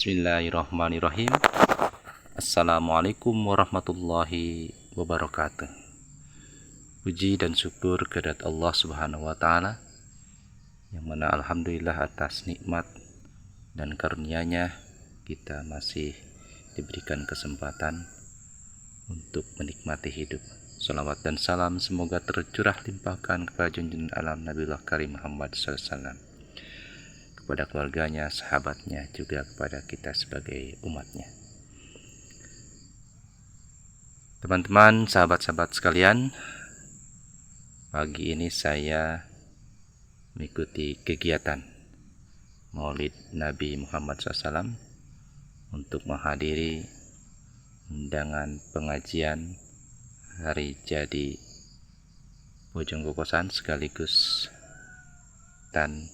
Bismillahirrahmanirrahim. Assalamualaikum warahmatullahi wabarakatuh. Puji dan syukur kehadirat Allah Subhanahu wa Ta'ala, yang mana alhamdulillah atas nikmat dan karunia-Nya kita masih diberikan kesempatan untuk menikmati hidup. Salawat dan salam semoga tercurah limpahkan kepada junjungan alam Nabiullah Karim Muhammad SAW, kepada keluarganya, sahabatnya, juga kepada kita sebagai umatnya. Teman-teman, sahabat-sahabat sekalian, pagi ini saya mengikuti kegiatan Maulid Nabi Muhammad SAW untuk menghadiri undangan pengajian hari jadi Bojong Kokosan sekaligus dan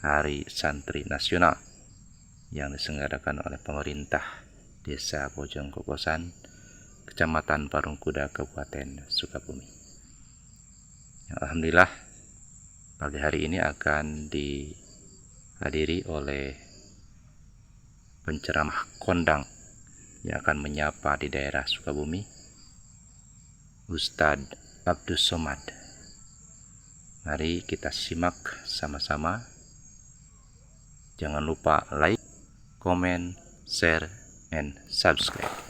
Hari Santri Nasional yang diselenggarakan oleh pemerintah Desa Bojong Kokosan, Kecamatan Parungkuda, Kabupaten Sukabumi. Alhamdulillah, pagi hari ini akan dihadiri oleh penceramah kondang yang akan menyapa di daerah Sukabumi, Ustadz Abdus Somad. Mari kita simak sama-sama. Jangan lupa like, comment, share, and subscribe.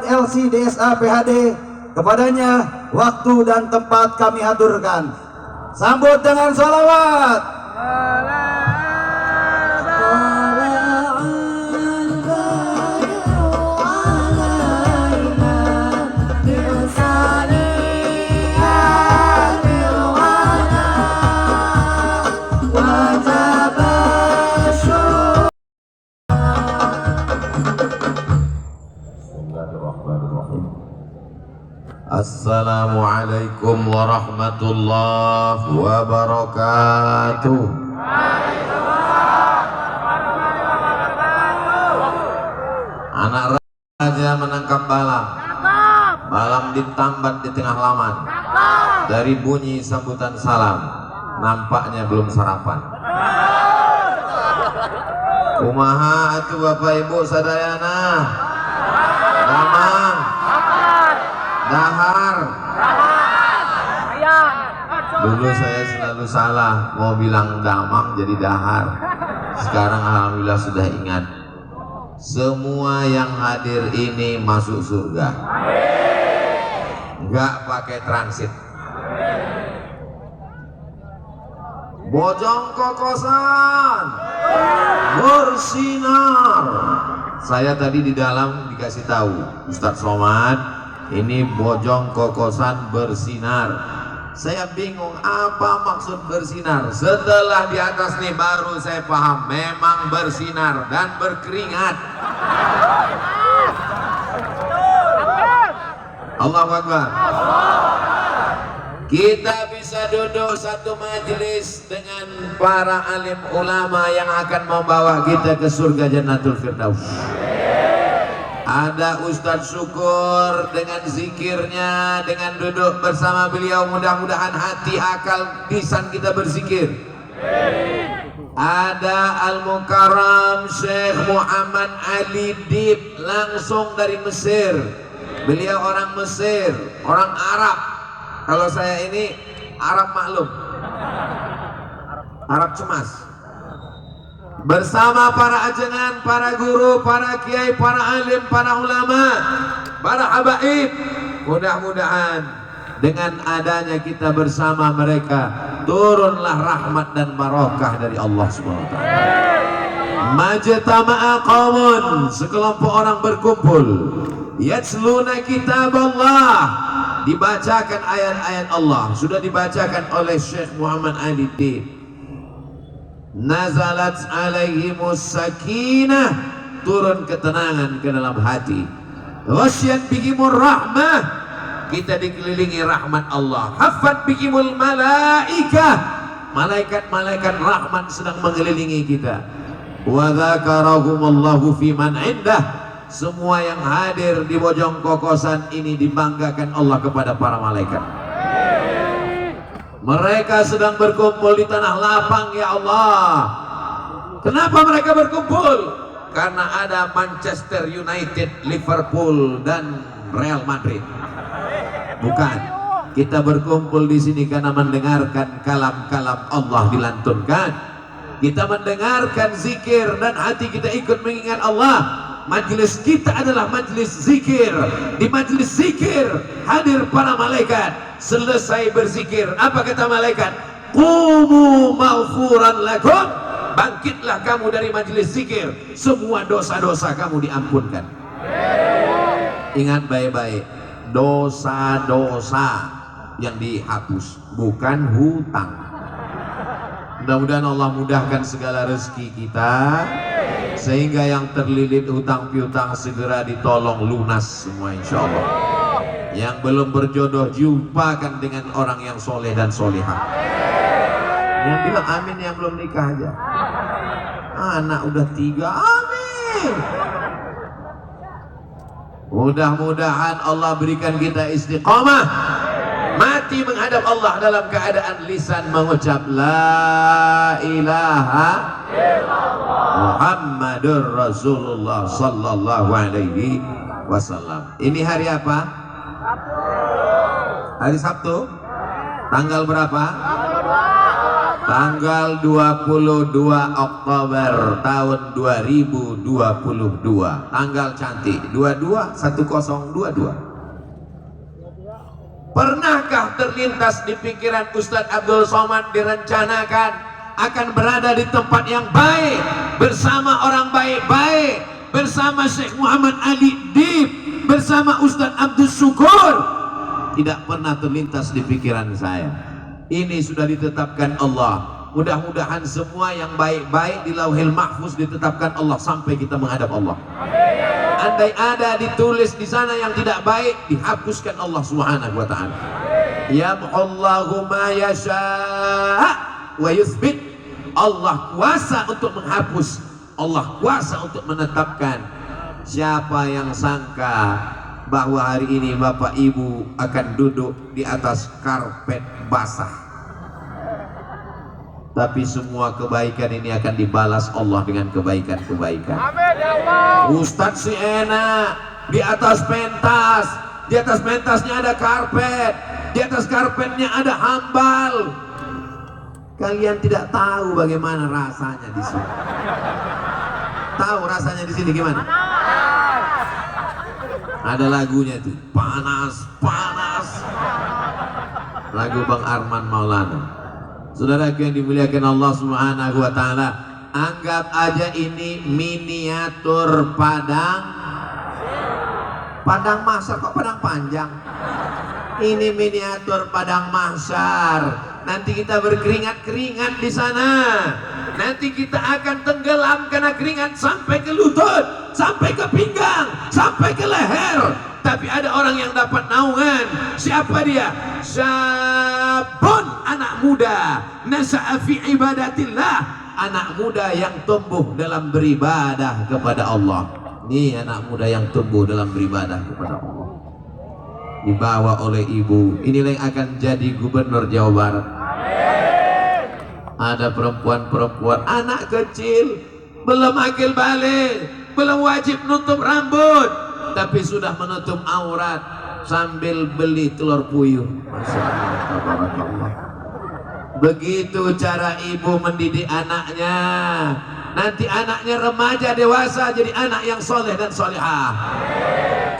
LC DSA PHD, kepadanya waktu dan tempat kami haturkan. Sambut dengan salawat. Assalamualaikum warahmatullahi wabarakatuh. Anak raja menangkap balang. Balang ditambat di tengah laman. Dari bunyi sambutan salam, nampaknya belum sarapan. Kumaha atuh Bapak Ibu sadayana? Damang, dahar. Dulu saya selalu salah, mau bilang damang jadi dahar. Sekarang alhamdulillah sudah ingat. Semua yang hadir ini masuk surga, nggak pakai transit. Bojong Kokosan bersinar. Saya tadi di dalam dikasih tahu Ustadz Somad, ini Bojong Kokosan bersinar. Saya bingung apa maksud bersinar. Setelah di atas nih baru saya paham, memang bersinar dan berkeringat. Allahu Akbar. Kita bisa duduk satu majelis dengan para alim ulama yang akan membawa kita ke surga Jannatul Firdaus. Ada Ustadz Syukur dengan zikirnya, dengan duduk bersama beliau, mudah-mudahan hati akal lisan kita berzikir. Ada Al-Mukarram Syekh Muhammad Ali Dib langsung dari Mesir. Beliau orang Mesir, orang Arab. Kalau saya ini Arab maklum, Arab cemas. bersama para ajengan, para guru, para kiai, para alim, para ulama, para habaib. Mudah-mudahan dengan adanya kita bersama mereka, turunlah rahmat dan barokah dari Allah Subhanahu wa taala. Majtama'a qaumun, sekelompok orang berkumpul, yatsluna kitab Allah, dibacakan ayat-ayat Allah. Sudah dibacakan oleh Syekh Muhammad Ali Din. Nazalat alaihimus sakinah, turun ketenangan ke dalam hati. Ghasyat bihimur rahmah, kita dikelilingi rahmat Allah. Haffat bihimul malaikah, malaikat-malaikat rahmat sedang mengelilingi kita. Wa dzakarahumullahu fi man indah, semua yang hadir di Bojong Kokosan ini dibanggakan Allah kepada para malaikat. Mereka sedang berkumpul di tanah lapang, ya Allah. Kenapa mereka berkumpul? Karena ada Manchester United, Liverpool, dan Real Madrid. Bukan. Kita berkumpul di sini karena mendengarkan kalam-kalam Allah dilantunkan. Kita mendengarkan zikir dan hati kita ikut mengingat Allah. Majelis kita adalah majelis zikir. Di majelis zikir hadir para malaikat. Selesai berzikir, apa kata malaikat? Qumu maghfuran lakum, bangkitlah kamu dari majelis zikir, semua dosa-dosa kamu diampunkan. Ingat baik-baik, dosa-dosa yang dihapus, bukan hutang. Mudah-mudahan Allah mudahkan segala rezeki kita, sehingga yang terlilit hutang piutang segera ditolong lunas semua, insya Allah. Yang belum berjodoh jumpakan dengan orang yang soleh dan solehah. Yang bilang amin yang belum nikah aja. Anak udah 3, amin. Mudah-mudahan Allah berikan kita istiqamah, mati menghadap Allah dalam keadaan lisan mengucap la ilaha illallah Muhammadur Rasulullah sallallahu alaihi wasallam. Ini hari apa? Hari Sabtu. Tanggal berapa? Tanggal 22 Oktober tahun 2022. Tanggal cantik 22 1022. Pernahkah terlintas di pikiran Ustadz Abdul Somad direncanakan akan berada di tempat yang baik bersama orang baik-baik, bersama Syekh Muhammad Ali Dib, bersama Ustadz Abdul Syukur? Tidak pernah terlintas di pikiran saya. Ini sudah ditetapkan Allah. Mudah-mudahan semua yang baik-baik di Lauhil Mahfuz ditetapkan Allah sampai kita menghadap Allah. Andai ada ditulis di sana yang tidak baik, dihapuskan Allah Subhanahu wa taala. Yamhullahu ma yasha' wa yuthbit. Allah kuasa untuk menghapus, Allah kuasa untuk menetapkan. Siapa yang sangka bahwa hari ini Bapak Ibu akan duduk di atas karpet basah, tapi semua kebaikan ini akan dibalas Allah dengan kebaikan-kebaikan. Ustadz si enak di atas pentas, di atas pentasnya ada karpet, di atas karpetnya ada hambal. Kalian tidak tahu bagaimana rasanya di sini. Tahu rasanya di sini gimana? Ada lagunya tuh, panas, panas. Lagu Bang Arman Maulana. Saudaraku yang dimuliakan Allah Subhanahu wa taala, anggap aja ini miniatur padang mahsyar. Kok padang panjang? Ini miniatur padang mahsyar. Nanti kita berkeringat-keringat di sana. Nanti kita akan tenggelam karena keringat sampai ke lutut, sampai ke pinggang, sampai ke leher. Tapi ada orang yang dapat naungan. Siapa dia? Syabun, anak muda, nasa'a fi ibadatillah, anak muda yang tumbuh dalam beribadah kepada Allah. Ini anak muda yang tumbuh dalam beribadah kepada Allah, dibawa oleh ibu. Inilah yang akan jadi gubernur Jawa Barat. Ada perempuan-perempuan, anak kecil, belum akil balik, belum wajib nutup rambut, tapi sudah menutup aurat sambil beli telur puyuh. Masya Allah. Begitu cara ibu mendidik anaknya. Nanti anaknya remaja dewasa jadi anak yang soleh dan solehah.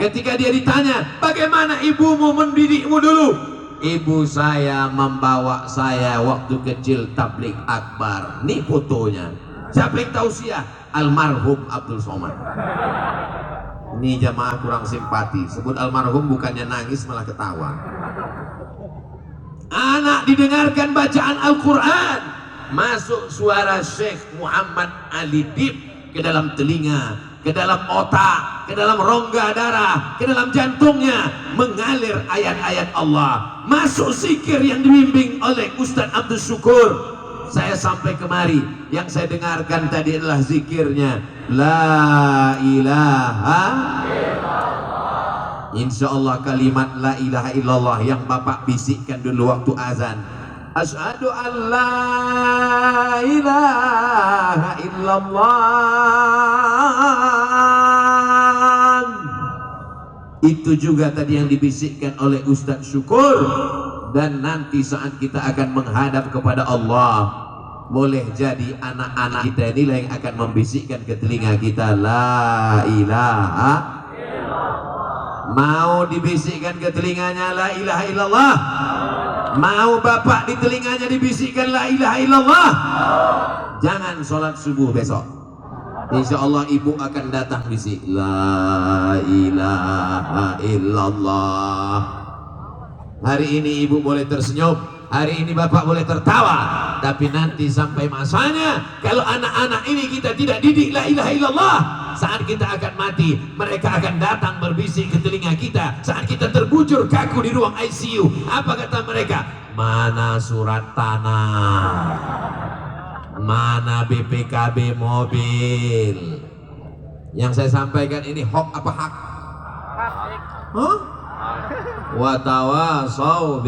Ketika dia ditanya, bagaimana ibumu mendidikmu dulu? Ibu saya membawa saya waktu kecil tabligh akbar. Nih fotonya. Siapa yang tausiah? Almarhum Abdul Somad. Ini jamaah kurang simpati. Sebut almarhum bukannya nangis malah ketawa. Anak didengarkan bacaan Al-Quran, masuk suara Syekh Muhammad Ali Dib ke dalam telinga, ke dalam otak, ke dalam rongga darah, ke dalam jantungnya, mengalir ayat-ayat Allah. Masuk zikir yang dibimbing oleh Ustadz Abdul Syukur. Saya sampai kemari, yang saya dengarkan tadi adalah zikirnya La ilaha illallah. Insya Allah kalimat La ilaha illallah yang Bapak bisikkan dulu waktu azan. Asyhadu an la ilaha illallah. Itu juga tadi yang dibisikkan oleh Ustadz Syukur. Dan nanti saat kita akan menghadap kepada Allah, boleh jadi anak-anak kita inilah yang akan membisikkan ke telinga kita La ilaha illallah. Mau dibisikkan ke telinganya La ilaha illallah? Mau bapak di telinganya dibisikkan La ilaha illallah? Jangan sholat subuh besok, insya Allah ibu akan datang bisik La ilaha illallah. Hari ini ibu boleh tersenyum, hari ini bapak boleh tertawa, tapi nanti sampai masanya kalau anak-anak ini kita tidak didik La ilaha illallah, saat kita akan mati mereka akan datang berbisik ke telinga kita. Saat kita terbujur kaku di ruang ICU, apa kata mereka? Mana surat tanah, mana BPKB mobil? Yang saya sampaikan ini hoax apa hak? Huh? Watawasau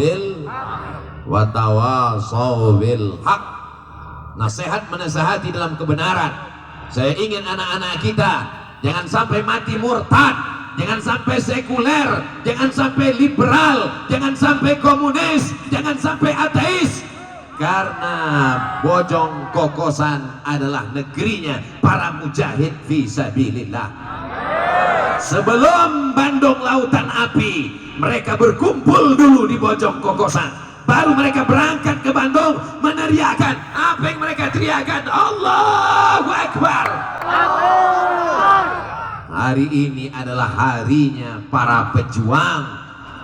bil haq. Nasihat menasihati dalam kebenaran. Saya ingin anak-anak kita jangan sampai mati murtad, jangan sampai sekuler, jangan sampai liberal, jangan sampai komunis, jangan sampai ateis. Karena Bojong Kokosan adalah negerinya para mujahid fisabilillah. Sebelum Bandung Lautan Api, mereka berkumpul dulu di Bojong Kokosan. Baru mereka berangkat ke Bandung meneriakan. Apa yang mereka teriakan? Allahu Akbar. Hari ini adalah harinya para pejuang.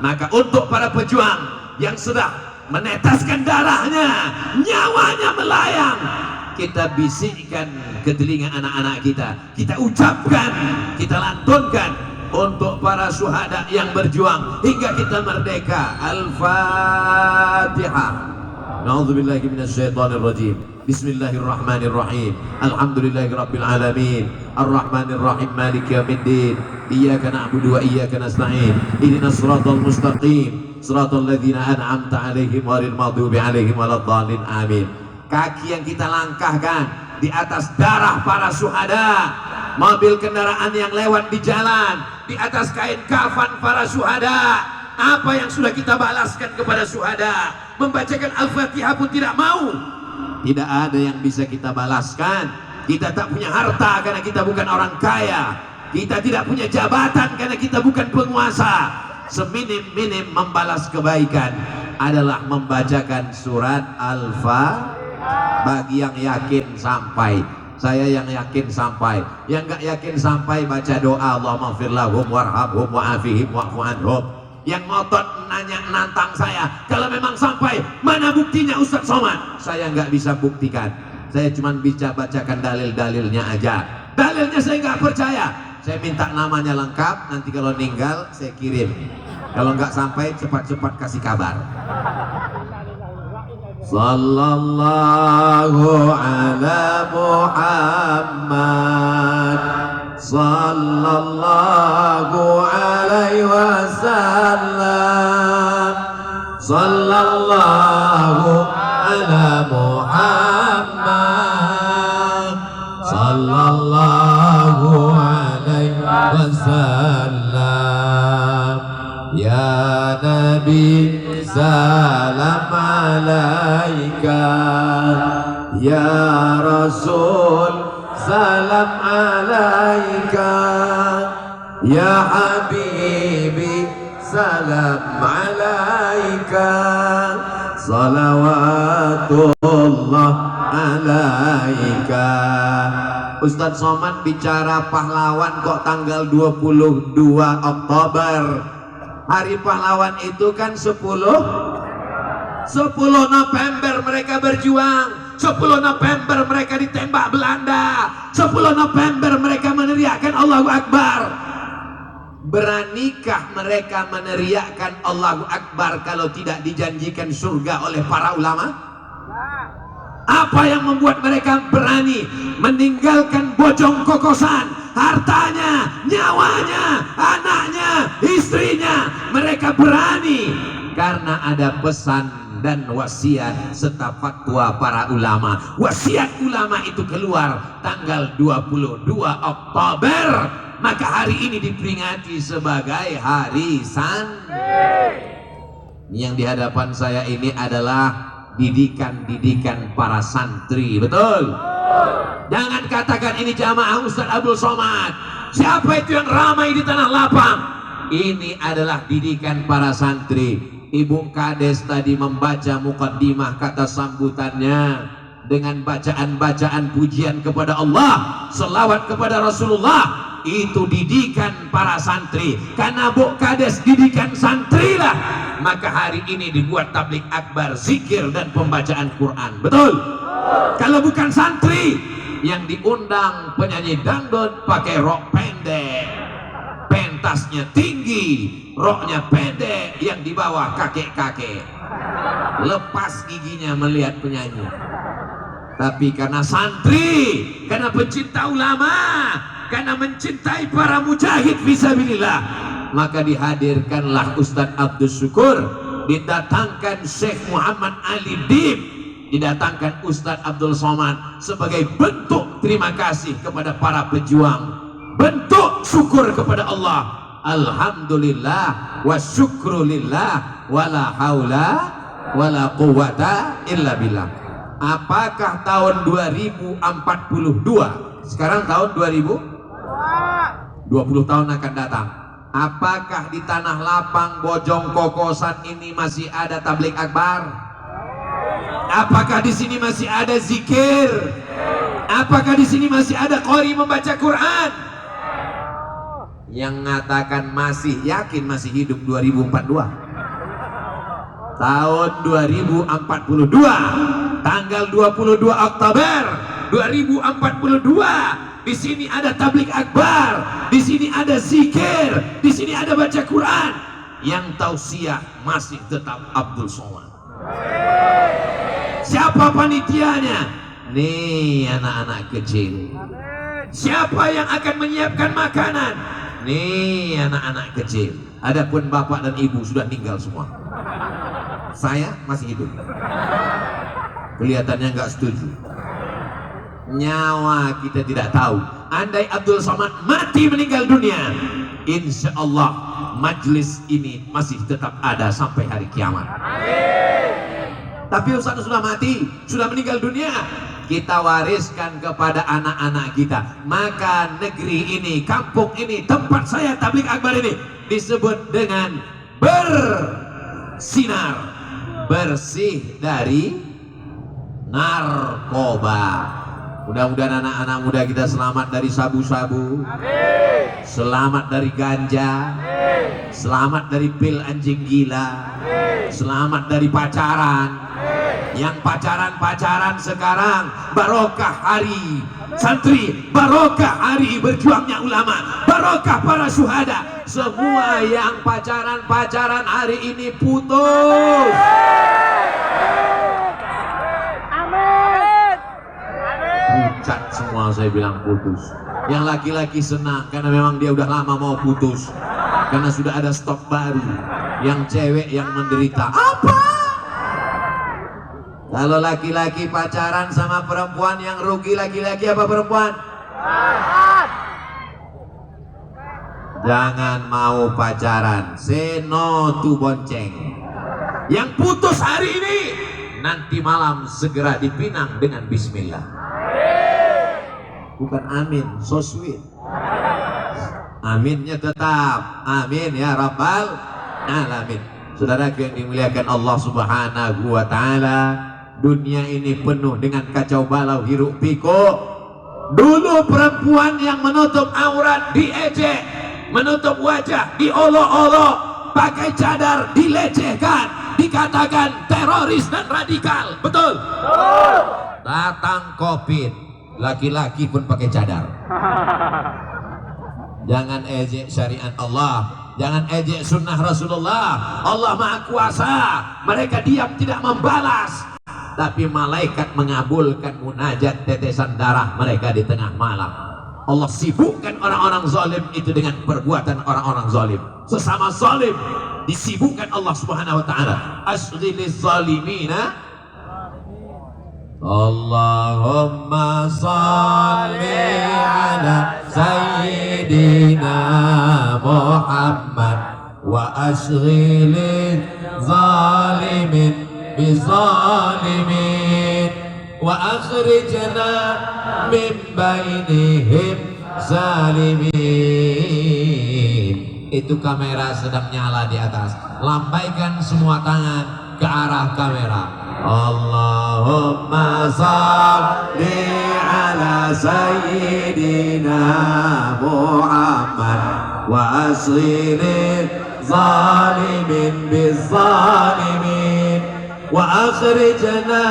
Maka untuk para pejuang yang sudah menetaskan darahnya, nyawanya melayang, kita bisikkan ke telinga anak-anak kita, kita ucapkan, kita lantunkan untuk para syuhada yang berjuang hingga kita merdeka. Al-Fatihah. Na'udzubillahi minasyaitonirrajim. Bismillahirrahmanirrahim. Alhamdulillahirabbil alamin. Arrahmanirrahim. Maliki yaumiddin. Iyyaka na'budu wa iyyaka nasta'in. Ihdinas siratal mustaqim. Siratal ladzina an'amta 'alaihim ghairil maghdubi 'alaihim waladdallin. Amin. Kaki yang kita langkahkan di atas darah para syuhada, mobil kendaraan yang lewat di jalan, di atas kain kafan para syuhada. Apa yang sudah kita balaskan kepada syuhada? Membacakan Al-Fatihah pun tidak mau. Tidak ada yang bisa kita balaskan. Kita tak punya harta karena kita bukan orang kaya. Kita tidak punya jabatan karena kita bukan penguasa. Seminim-minim membalas kebaikan adalah membacakan surat Al-Fatihah. Bagi yang yakin sampai, saya yang yakin sampai. Yang gak yakin sampai baca doa Allahumma ighfir lahum warhamhum wa'afihim wa'fu anhum. Yang ngotot nantang saya, kalau memang sampai, mana buktinya Ustadz Somad? Saya nggak bisa buktikan. Saya cuma bisa bacakan dalil-dalilnya aja. Dalilnya saya nggak percaya. Saya minta namanya lengkap, nanti kalau meninggal saya kirim. Kalau nggak sampai cepat-cepat kasih kabar. Sallallahu ala Muhammad, sallallahu alaihi wasallam, sallallahu ala Muhammad, sallallahu alaihi wasallam. Ya Nabi salam alaika, ya Rasul salam alaika ya habibi, salam alaika, salawatullah alaika. Ustadz Somad bicara pahlawan kok tanggal 22 Oktober. Hari pahlawan itu kan 10 November mereka berjuang, 10 November mereka ditembak Belanda, 10 November mereka meneriakkan Allahu Akbar. Beranikah mereka meneriakkan Allahu Akbar kalau tidak dijanjikan surga oleh para ulama? Apa yang membuat mereka berani meninggalkan Bojong Kokosan, hartanya, nyawanya, anaknya, istrinya? Mereka berani karena ada pesan dan wasiat serta fatwa para ulama. Wasiat ulama itu keluar tanggal 22 Oktober. Maka hari ini diperingati sebagai Hari Santri. Yang di hadapan saya ini adalah didikan para santri, betul? Jangan katakan ini jamaah Ustadz Abdul Somad. Siapa itu yang ramai di Tanah Lapang? Ini adalah didikan para santri. Ibu Kades tadi membaca mukaddimah kata sambutannya dengan bacaan-bacaan pujian kepada Allah, selawat kepada Rasulullah. Itu didikan para santri. Karena Bu Kades didikan santri lah, maka hari ini dibuat tablik akbar, zikir dan pembacaan Quran. Betul? Kalau bukan santri yang diundang penyanyi dangdut pakai rok pendek, pentasnya tinggi, roknya pendek, yang di bawah kakek-kakek, lepas giginya melihat penyanyi. Tapi karena santri, karena pencinta ulama, karena mencintai para mujahid fisabilillah, maka dihadirkanlah Ustadz Abdul Syukur, didatangkan Syekh Muhammad Ali Dib, didatangkan Ustadz Abdul Somad sebagai bentuk terima kasih kepada para pejuang, bentuk syukur kepada Allah. Alhamdulillah wa syukrulillah wala haula wala quwata illa billah. Apakah tahun 2042, sekarang tahun 2020 tahun akan datang, apakah di Tanah Lapang Bojong Kokosan ini masih ada tablik akbar? Apakah di sini masih ada zikir? Apakah di sini masih ada qori membaca Quran? Yang mengatakan masih yakin masih hidup 2042. Tahun 2042, tanggal 22 Oktober 2042, di sini ada tablik akbar, di sini ada zikir, di sini ada baca Quran. Yang tausiah masih tetap Abdul Somad. Siapa panitianya? Nih anak-anak kecil. Siapa yang akan menyiapkan makanan? Nih anak-anak kecil. Adapun bapak dan ibu sudah meninggal semua. Saya masih hidup. Kelihatannya nggak setuju. Nyawa kita tidak tahu. Andai Abdul Somad mati meninggal dunia, insya Allah majlis ini masih tetap ada sampai hari kiamat. Tapi Ustaz sudah mati, sudah meninggal dunia, kita wariskan kepada anak-anak kita. Maka negeri ini, kampung ini, tempat saya tablik akbar ini disebut dengan bersinar, bersih dari narkoba. Mudah-mudahan anak-anak muda kita selamat dari sabu-sabu, selamat dari ganja, selamat dari pil anjing gila, selamat dari pacaran. Yang pacaran-pacaran sekarang barokah hari santri, barokah hari berjuangnya ulama, barokah para syuhada. Semua yang pacaran-pacaran hari ini putus. Pucat semua, saya bilang putus. Yang laki-laki senang karena memang dia udah lama mau putus, karena sudah ada stok baru. Yang cewek yang menderita apa? Kalau laki-laki pacaran sama perempuan, yang rugi laki-laki apa perempuan? Jangan mau pacaran, say no to bonceng. Yang putus hari ini, nanti malam segera dipinang dengan bismillah. bukan amin, so sweet. Aminnya tetap amin ya rabbal alamin. Saudara yang dimuliakan Allah Subhanahu wa taala, dunia ini penuh dengan kacau balau hiruk pikuk. Dulu perempuan yang menutup aurat diejek, menutup wajah diolok-olok, pakai cadar dilecehkan, dikatakan teroris dan radikal. Betul? Datang Covid, laki-laki pun pakai cadar. Jangan ejek syariat Allah, jangan ejek sunnah Rasulullah. Allah Maha Kuasa. Mereka diam tidak membalas, tapi malaikat mengabulkan munajat tetesan darah mereka di tengah malam. Allah sibukkan orang-orang zalim itu dengan perbuatan orang-orang zalim. Sesama zalim disibukkan Allah Subhanahu wa taala. Asghiliz zalimina. Allahumma salli ala sayyidina Muhammad wa asghiliz zalimin bizalimin wa akhrijna min bainihim zalimin. Itu kamera sedang nyala di atas. Lambaikan semua tangan ke arah kamera. Allahumma salli ala sayyidina Muhammad wa asghiliz zalimin bizalimin wa akhrijna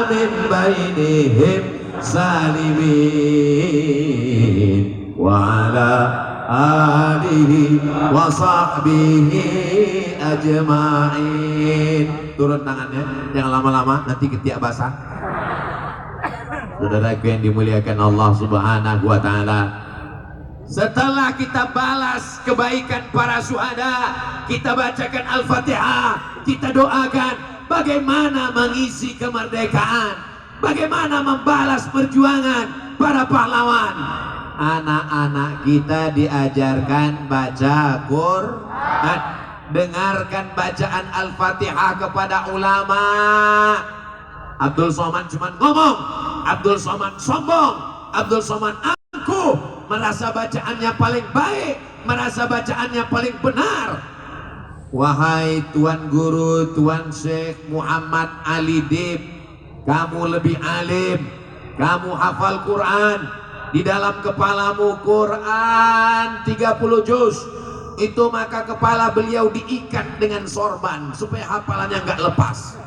min bainihim salimin wa ala alihi wa sahbihi ajma'in. Turun tangannya, jangan lama-lama nanti ketiak basah. Saudaraku yang dimuliakan Allah Subhanahu wa taala, setelah kita balas kebaikan para syuhada, kita bacakan Al-Fatihah, kita doakan bagaimana mengisi kemerdekaan, bagaimana membalas perjuangan para pahlawan. Anak-anak kita diajarkan baca Quran, dengarkan bacaan Al-Fatihah kepada ulama. Abdul Somad cuma ngomong, Abdul Somad sombong, Abdul Somad angkuh, merasa bacaannya paling baik, merasa bacaannya paling benar. Wahai Tuan Guru, Tuan Syekh Muhammad Ali Dib, kamu lebih alim, kamu hafal Quran, di dalam kepalamu Quran 30 juz. Itu maka kepala beliau diikat dengan sorban supaya hafalannya nggak lepas.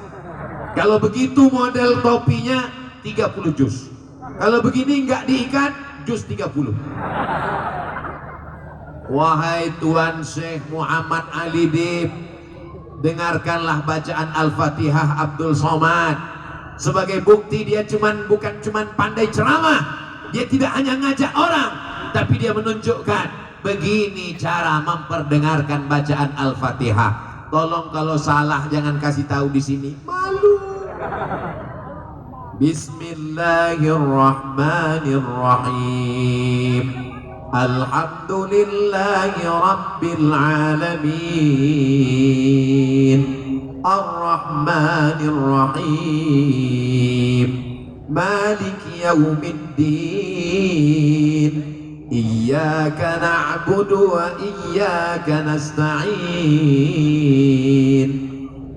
Kalau begitu model topinya 30 juz. Kalau begini nggak diikat, juz 30. Wahai Tuan Syekh Muhammad Ali Dib, dengarkanlah bacaan Al-Fatihah Abdul Somad. Sebagai bukti dia bukan cuman pandai ceramah, dia tidak hanya ngajak orang, tapi dia menunjukkan begini cara memperdengarkan bacaan Al-Fatihah. Tolong kalau salah jangan kasih tahu di sini, malu. Bismillahirrahmanirrahim. Alhamdulillahi Rabbil Alamin. Ar-Rahmanir-Rahim. Maliki Yawmiddin. Iyyaka na'budu wa iyyaka nasta'in.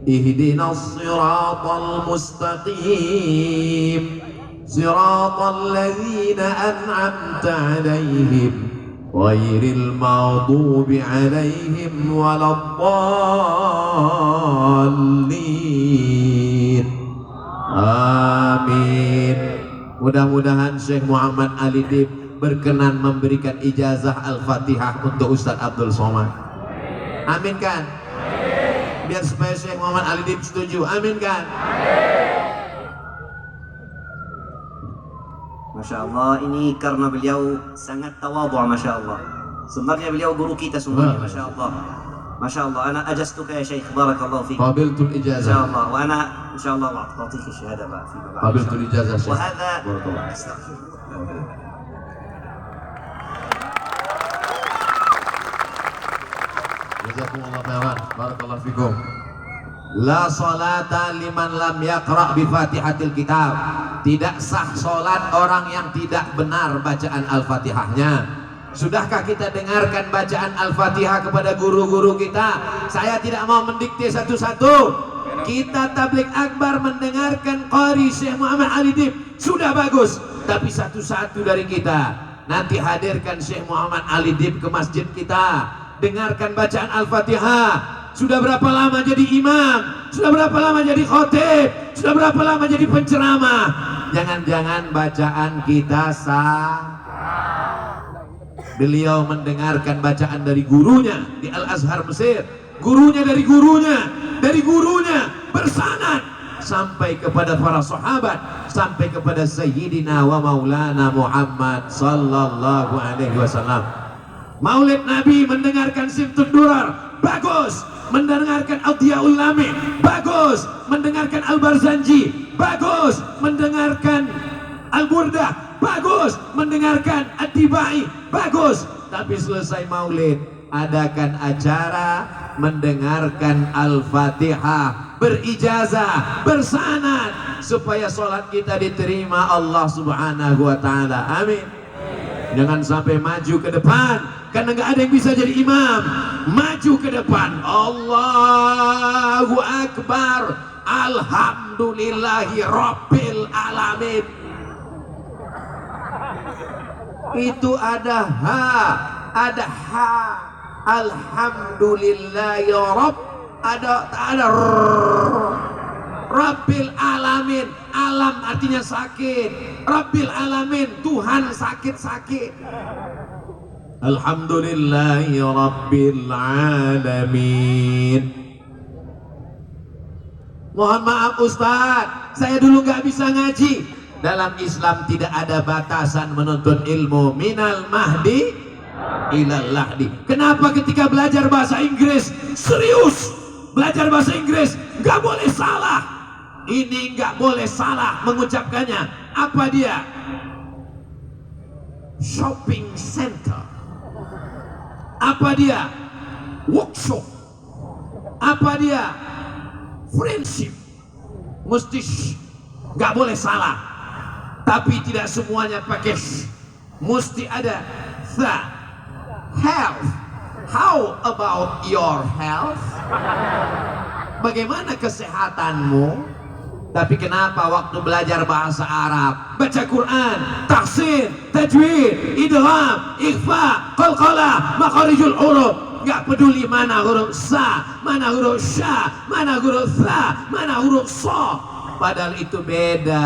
Ihdinas siratal mustaqim. Siratal ladzina an'amta 'alaihim ghairil maghdubi 'alaihim waladdallin. Amin. Mudah-mudahan Syekh Muhammad Ali Dib berkenan memberikan ijazah Al-Fatihah untuk Ustadz Abdul Somad. Amin kan? Biar supaya Syekh Muhammad Ali Dib setuju. Amin kan? Masya Allah, ini karena beliau sangat tawadhu, Masya Allah. Sebenarnya beliau guru kita semuanya, Masya Allah. Masya Allah, ana ajastuka ya Syekh, barakallahu fiik. Qabiltul ijazah. Masya Allah, wa ana insya Allah a'tiki syahada ba'd fi ba'd. Qabiltul ijazah Syekh. Wa hadha Barakallah. astaghfirullah. Jazakumullah khairan. Barakallahu fikum. La salata liman lam yaqra' bi Fatihatil Kitab. Tidak sah salat orang yang tidak benar bacaan Al-Fatihahnya. Sudahkah kita dengarkan bacaan Al-Fatihah kepada guru-guru kita? Saya tidak mau mendikte satu-satu. Kita tabligh akbar mendengarkan Qari Syekh Muhammad Ali Dib, sudah bagus. Tapi satu-satu dari kita nanti hadirkan Syekh Muhammad Ali Dib ke masjid kita, dengarkan bacaan Al-Fatihah. Sudah berapa lama jadi imam? Sudah berapa lama jadi khotib? Sudah berapa lama jadi penceramah? Jangan-jangan bacaan kita sah. Beliau mendengarkan bacaan dari gurunya di Al-Azhar Mesir. Gurunya dari gurunya bersanad sampai kepada para sahabat, sampai kepada Sayyidina wa Maulana Muhammad sallallahu alaihi wasallam. Maulid Nabi mendengarkan Simtud Durar, bagus. Mendengarkan Adhiyaul Lami, bagus. Mendengarkan Al-Barzanji, bagus. Mendengarkan Al-Burdah, bagus. Mendengarkan Ad-Dibai, bagus. Tapi selesai maulid, adakan acara mendengarkan Al-Fatihah berijazah, bersanad, supaya sholat kita diterima Allah Subhanahu wa ta'ala. Amin. Jangan sampai maju ke depan karena nggak ada yang bisa jadi imam. Maju ke depan. Allahu Akbar. Alhamdulillahi Rabbil Alamin. Itu ada ha, ada ha. Alhamdulillahi Rabb. Ada Rabbil Alamin. Alam artinya sakit. Rabbil Alamin, Tuhan sakit-sakit. Alhamdulillahi Rabbil Alamin. Mohon maaf Ustaz, saya dulu nggak bisa ngaji. Dalam Islam tidak ada batasan menuntut ilmu. Minal mahdi ilal lahdi. Kenapa ketika belajar bahasa Inggris serius? Belajar bahasa Inggris nggak boleh salah. Ini nggak boleh salah mengucapkannya. Apa dia? Shopping center. Apa dia? Workshop. Apa dia? Friendship. Mesti nggak boleh salah. Tapi tidak semuanya pakai sh. Mesti ada the. Health. How about your health? Bagaimana kesehatanmu? Tapi kenapa waktu belajar bahasa Arab, baca Quran, tahsin, tajwid, idgham, ikhfa, qalqalah, makharijul huruf, nggak peduli mana huruf sa, mana huruf sya, mana huruf tha, mana huruf so. Padahal itu beda.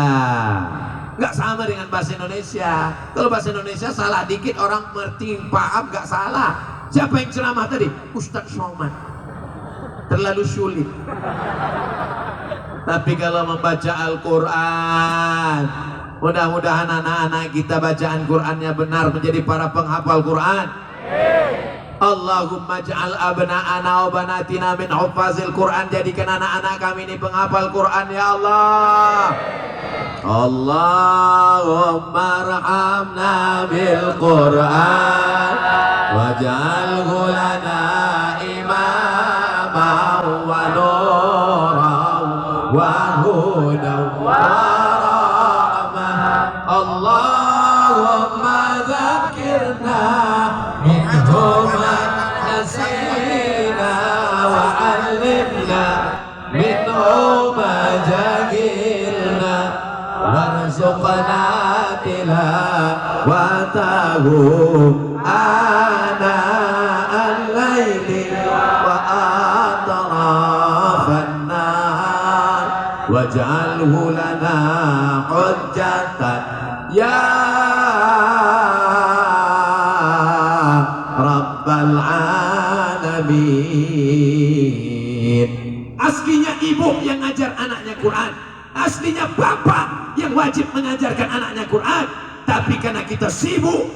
Nggak sama dengan bahasa Indonesia. Kalau bahasa Indonesia salah dikit orang ngerti, paham, nggak salah. Siapa yang ceramah tadi? Ustadz Somad. Terlalu sulit. Tapi kalau membaca Al-Quran, mudah-mudahan anak-anak kita bacaan Qurannya benar, menjadi para penghafal Quran. Allahumma ja'al abna'ana wa banatina min huffazil Quran. Jadikan anak-anak kami ini penghafal Quran ya Allah. Allahumma arhamna bil Quran waj'alhu lana imama wa nuran wa hudan wa rahmah. Allahumma dzakirna minhu ma nasina wa 'allimna minhu ma jahilna warzuqna tilawatahu ana al-laili wa atrafan nahar waj'alhu lana hujjatan ya rabbal alamin. Aslinya ibu yang ngajar anaknya Quran, aslinya bapak yang wajib mengajarkan anaknya Quran. Tapi karena kita sibuk,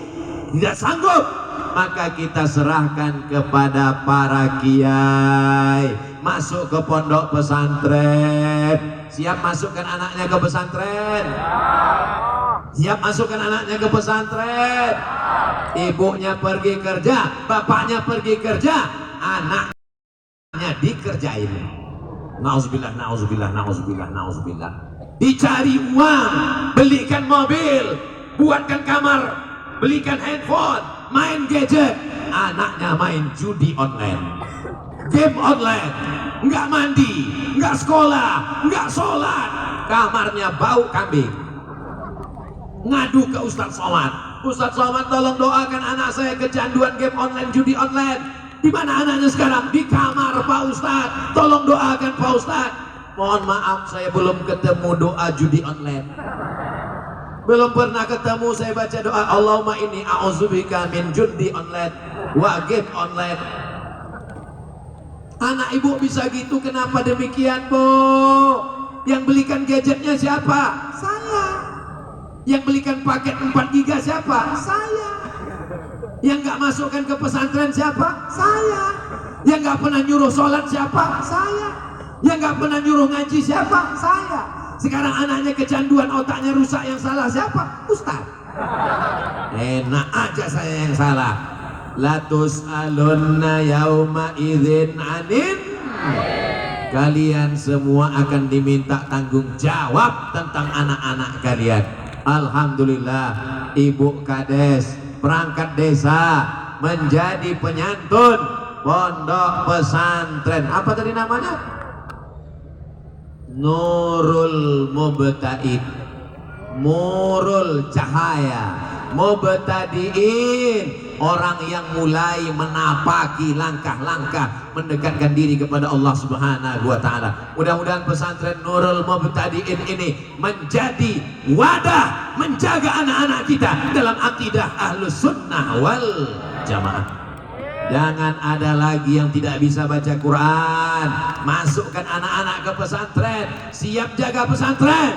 tidak sanggup, maka kita serahkan kepada para kiai. Masuk ke pondok pesantren. Siap masukkan anaknya ke pesantren? Siap masukkan anaknya ke pesantren? Ibunya pergi kerja, bapaknya pergi kerja, anaknya dikerjain. Nauzubillah, nauzubillah, nauzubillah, nauzubillah. Dicari uang, belikan mobil, buatkan kamar, belikan handphone, main gadget. Anaknya main judi online, game online, nggak mandi, nggak sekolah, nggak sholat, kamarnya bau kambing. Ngadu ke Ustadz Somad, Ustadz Somad tolong doakan anak saya kecanduan game online, judi online. Di mana anaknya sekarang? Di kamar Pak Ustadz. Tolong doakan Pak Ustadz. Mohon maaf, saya belum ketemu doa judi online. Belum pernah ketemu saya baca doa Allahumma inni a'udzubika min judi online wa game online. Anak ibu bisa gitu, kenapa demikian, Bu? Yang belikan gadgetnya siapa? Saya. Yang belikan paket 4 giga siapa? Saya. Yang nggak masukkan ke pesantren siapa? Saya. Yang nggak pernah nyuruh sholat siapa? Saya. Yang nggak pernah nyuruh ngaji siapa? Saya. Sekarang anaknya kecanduan, otaknya rusak, yang salah siapa? Ustaz. Enak aja saya yang salah. Latus alunna yauma idzin anin. Kalian semua akan diminta tanggung jawab tentang anak-anak kalian. Alhamdulillah, Ibu Kades perangkat desa menjadi penyantun pondok pesantren. Apa tadi namanya? Nurul Mubta'id, Nurul Cahaya, Mubtadiin, orang yang mulai menapaki langkah-langkah mendekatkan diri kepada Allah Subhanahu wa Ta'ala. Mudah-mudahan pesantren Nurul Mubtadiin ini menjadi wadah menjaga anak-anak kita dalam akidah Ahlus Sunnah wal Jamaah. Jangan ada lagi yang tidak bisa baca Quran. Masukkan anak-anak ke pesantren. Siap jaga pesantren,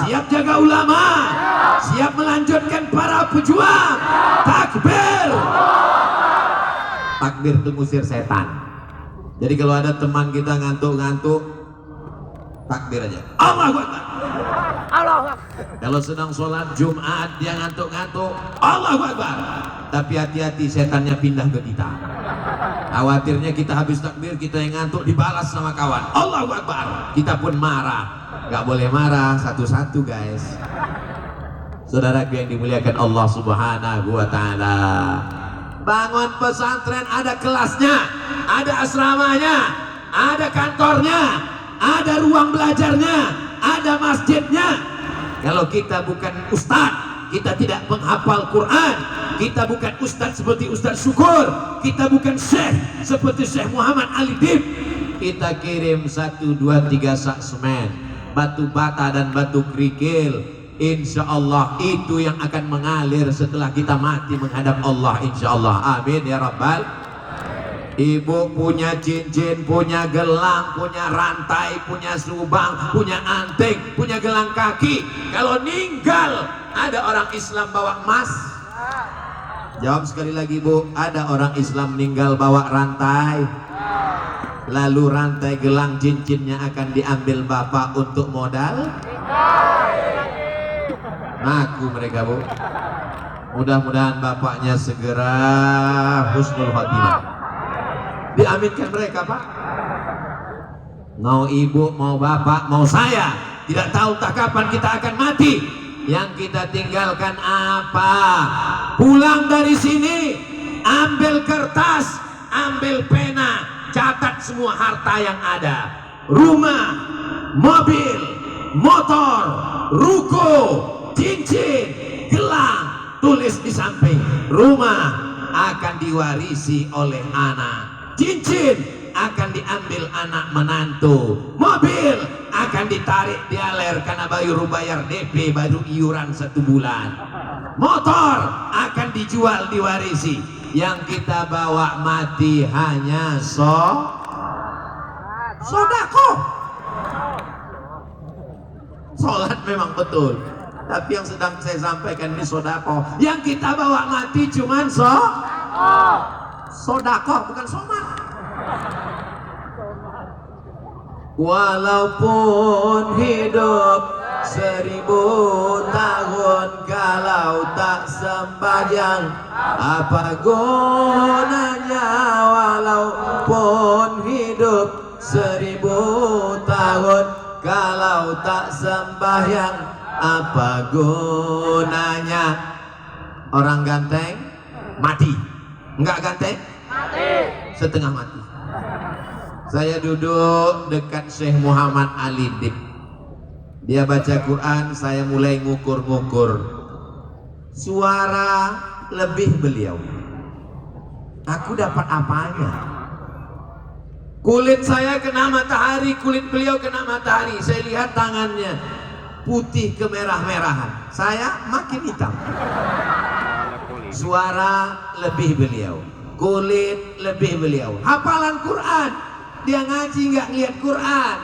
siap jaga ulama, siap melanjutkan para pejuang. Takbir. Takbir itu ngusir setan. Jadi kalau ada teman kita ngantuk-ngantuk, takbir aja, Allahu Akbar. Kalau sedang sholat Jumat dia ngantuk-ngantuk, Allahu Akbar. Tapi hati-hati, setannya pindah ke kita. Khawatirnya kita habis takbir, kita yang ngantuk dibalas sama kawan, Allahu Akbar. Kita pun marah. Gak boleh marah, satu-satu guys. Saudaraku yang dimuliakan Allah Subhanahu wa Ta'ala, bangun pesantren ada kelasnya, ada asramanya, ada kantornya, ada ruang belajarnya, ada masjidnya. Kalau kita bukan ustadz, kita tidak menghafal Quran, kita bukan ustadz seperti Ustadz Syukur, kita bukan syekh seperti Syekh Muhammad Ali Dib, kita kirim 1, 2, 3 sak semen, batu bata dan batu kerikil. Insya Allah itu yang akan mengalir setelah kita mati menghadap Allah, insya Allah. Amin ya Rabbal. Ibu punya cincin, punya gelang, punya rantai, punya subang, punya anting, punya gelang kaki. Kalau meninggal, ada orang Islam bawa emas? Jawab sekali lagi, Bu. Ada orang Islam meninggal bawa rantai? Lalu rantai, gelang, cincinnya akan diambil Bapak untuk modal? Ngaku mereka, Bu. Mudah-mudahan Bapaknya segera husnul khotimah. Diaminkan mereka, Pak. Mau ibu, mau bapak, mau saya, tidak tahu tak kapan kita akan mati. Yang kita tinggalkan apa? Pulang dari sini, ambil kertas, ambil pena, catat semua harta yang ada. Rumah, mobil, motor, ruko, cincin, gelang. Tulis di samping. Rumah akan diwarisi oleh anak, cincin akan diambil anak menantu, mobil akan ditarik dialer karena baru bayar DP, baru iuran 1 bulan, motor akan dijual diwarisi. Yang kita bawa mati hanya sodako. Sholat memang betul, tapi yang sedang saya sampaikan ini sodako. Yang kita bawa mati cuman sodako, bukan somat. Walaupun hidup 1000 tahun, kalau tak sembahyang apa gunanya? Walaupun hidup 1000 tahun, kalau tak sembahyang apa gunanya? Orang ganteng mati, enggak ganteng mati, setengah mati. Saya duduk dekat Syekh Muhammad Alidin, dia baca Quran, saya mulai ngukur-ngukur suara lebih beliau, aku dapat apanya? Kulit saya kena matahari, kulit beliau kena matahari. Saya lihat tangannya putih kemerah-merahan, saya makin hitam. Suara lebih beliau, kulit lebih beliau. Hafalan Quran, dia ngaji nggak lihat Quran.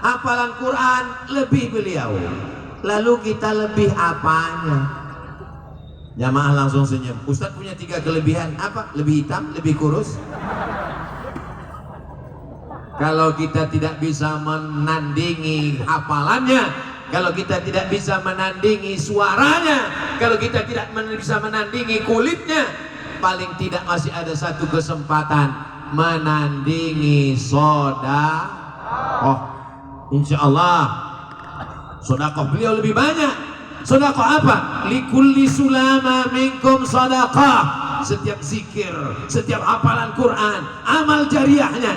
Hafalan Quran lebih beliau. Lalu kita lebih apanya? Jamaah langsung senyum. Ustadz punya 3 kelebihan. Apa? Lebih hitam, lebih kurus. Kalau kita tidak bisa menandingi hafalannya, kalau kita tidak bisa menandingi suaranya, kalau kita tidak bisa menandingi kulitnya, paling tidak masih ada satu kesempatan menandingi sedekah. Insya Allah sedekah beliau lebih banyak. Sedekah apa? Likulli sulama minkum sedekah. Setiap zikir, setiap hafalan Quran, amal jariahnya.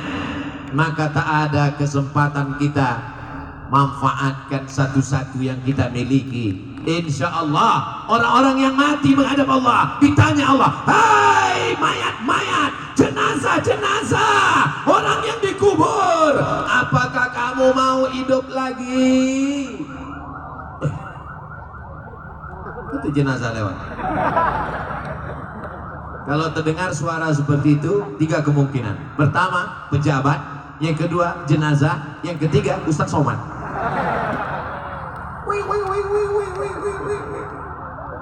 Maka tak ada kesempatan kita manfaatkan satu-satu yang kita miliki. Insya Allah orang-orang yang mati menghadap Allah, ditanya Allah, hai mayat-mayat, jenazah-jenazah, orang yang dikubur, apakah kamu mau hidup lagi? Itu jenazah lewat. Kalau terdengar suara seperti itu, 3 kemungkinan. Pertama, pejabat. Yang kedua, jenazah. Yang ketiga, Ustadz Somad.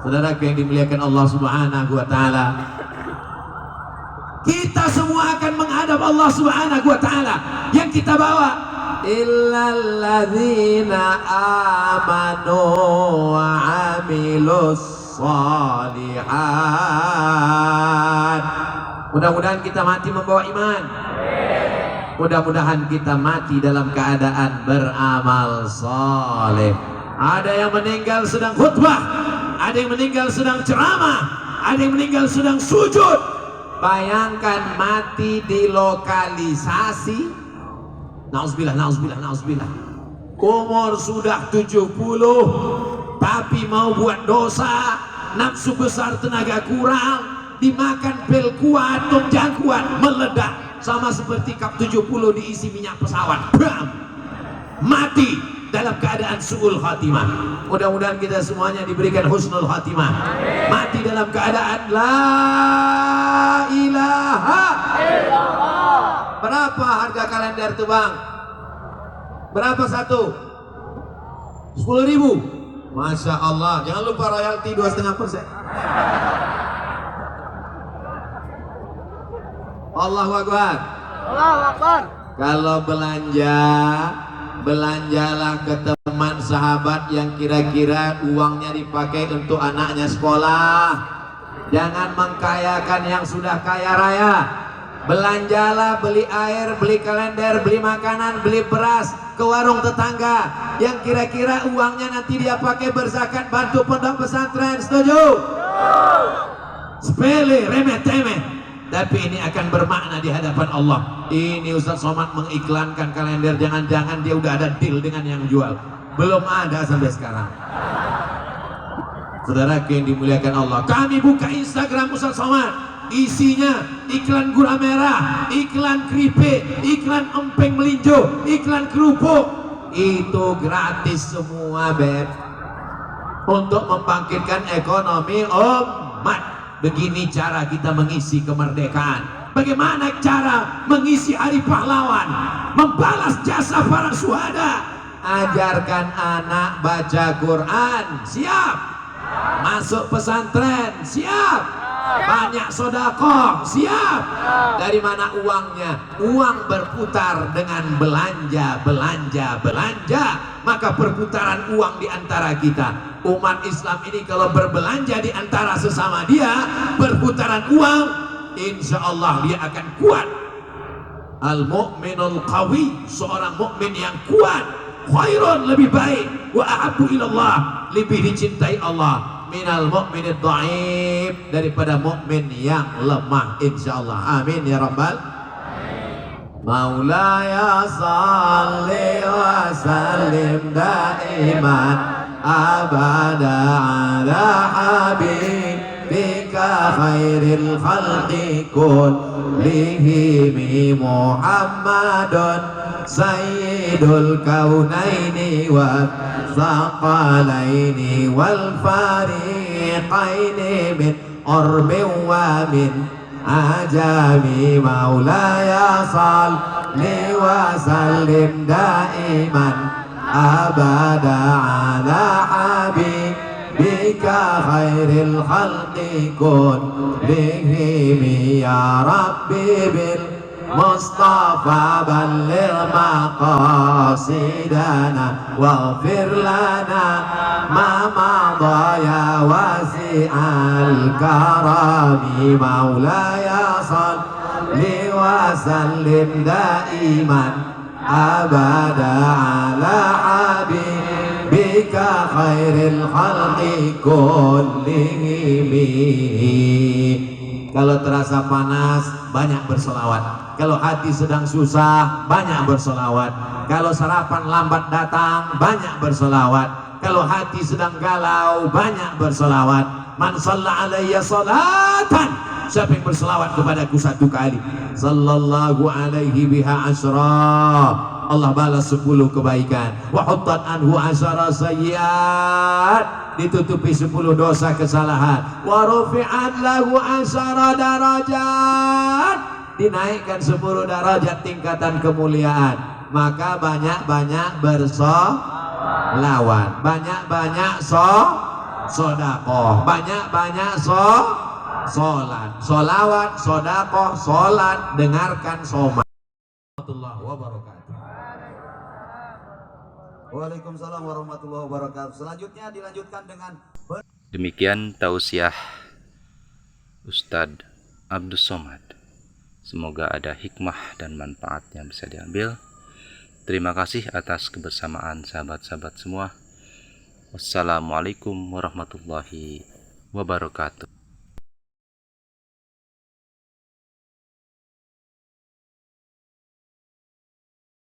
Saudara yang dimuliakan Allah Subhanahu wa Ta'ala, kita semua akan menghadap Allah Subhanahu wa Ta'ala. Yang kita bawa illalladzina amanu wa amilus shalihat. Mudah-mudahan kita mati membawa iman. Mudah-mudahan kita mati dalam keadaan beramal saleh. Ada yang meninggal sedang khutbah, ada yang meninggal sedang ceramah, ada yang meninggal sedang sujud. Bayangkan mati di lokalisasi, nauzubillah, umur sudah 70, tapi mau buat dosa, nafsu besar, tenaga kurang, dimakan pil kuat, tunjang kuat, meledak. Sama seperti kap 70 diisi minyak pesawat, bam, mati dalam keadaan su'ul khatimah. Mudah-mudahan kita semuanya diberikan husnul khatimah, mati dalam keadaan la ilaha illallah. Berapa harga kalender tuh bang? Berapa satu? 10.000. Masya Allah. Jangan lupa royalti 2,5%. Allahu Akbar. Allahu Akbar. Kalau belanja, belanjalah ke teman sahabat yang kira-kira uangnya dipakai untuk anaknya sekolah. Jangan mengkayakan yang sudah kaya raya. Belanjalah, beli air, beli kalender, beli makanan, beli beras ke warung tetangga yang kira-kira uangnya nanti dia pakai berzakat, bantu pondok pesantren. Setuju? Sepele, remeh-temeh, tapi ini akan bermakna di hadapan Allah. Ini Ustadz Somad mengiklankan kalender, jangan-jangan dia udah ada deal dengan yang jual. Belum ada sampai sekarang. Saudara yang dimuliakan Allah, kami buka Instagram Ustadz Somad, isinya iklan gula merah, iklan keripik, iklan empeng melinjo, iklan kerupuk. Itu gratis semua, beb, untuk membangkitkan ekonomi umat. Begini cara kita mengisi kemerdekaan. Bagaimana cara mengisi hari pahlawan, membalas jasa para syuhada. Ajarkan anak baca Quran, siap. Masuk pesantren, siap. Banyak sedekah, siap. Dari mana uangnya? Uang berputar dengan belanja. Maka perputaran uang di antara kita. Umat Islam ini kalau berbelanja di antara sesama dia, perputaran uang, insya Allah dia akan kuat. Al-mu'minul qawi, seorang mukmin yang kuat, khairun, lebih baik, wa ahabbu ilallah, lebih dicintai Allah, minal mu'minid dhaif, daripada mukmin yang lemah, insyaallah. Amin ya rabbal. Maulaya salli wa sallim daiman abada ala habibika khairil khalqi kullihim Muhammadun sayyidul kaunaini wa thaqalaini wal fariqaini min urbin wa min ajami. Maulaya salli wa sallim daiman abada ala habibika khairil khalqi kullihim ya rabbi bil Mustafa balligh maqasidana waghfir lana ma madha ya wasi'al karami. Maulaya salli wa sallim daiman abada ala habibika khairil khalqi kullihim. Kalau terasa panas, banyak bersolawat. Kalau hati sedang susah, banyak bersolawat. Kalau sarapan lambat datang, banyak bersolawat. Kalau hati sedang galau, banyak bersolawat. Man shalla alayya salatan, siapa yang bersolawat kepadaku satu kali, sallallahu alaihi biha asra, Allah balas 10 kebaikan. Wa huttat anhu asara sayyiat, ditutupi 10 dosa kesalahan. Wa rufi'at lahu asara darajat, dinaikkan 10 derajat tingkatan kemuliaan. Maka banyak-banyak bersolawat, banyak-banyak sodakoh, banyak-banyak solat, solawat, sodakoh, solat, dengarkan somat. Warahmatullahi wabarakatuh. Waalaikumsalam warahmatullahi wabarakatuh. Selanjutnya dilanjutkan dengan Demikian tausiah Ustadz Abdus Somad. Semoga ada hikmah dan manfaat yang bisa diambil. Terima kasih atas kebersamaan sahabat-sahabat semua. Wassalamualaikum warahmatullahi wabarakatuh.